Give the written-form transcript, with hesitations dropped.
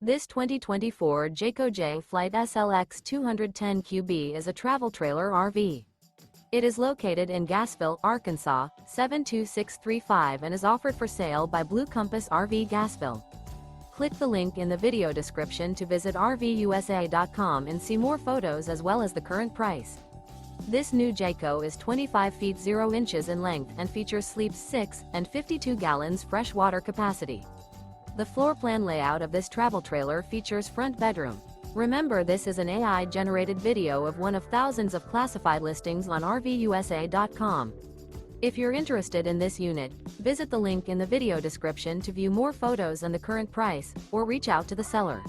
This 2024 Jayco Jay Flight SLX 210 QB is a travel trailer RV. It is located in Gassville, Arkansas, 72635 and is offered for sale by Blue Compass RV Gassville. Click the link in the video description to visit RVUSA.com and see more photos as well as the current price. This new Jayco is 25 feet 0 inches in length and features sleeps 6 and 52 gallons fresh water capacity. The floor plan layout of this travel trailer features front bedroom. Remember, this is an AI-generated video of one of thousands of classified listings on RVUSA.com. If you're interested in this unit, visit the link in the video description to view more photos and the current price, or reach out to the seller.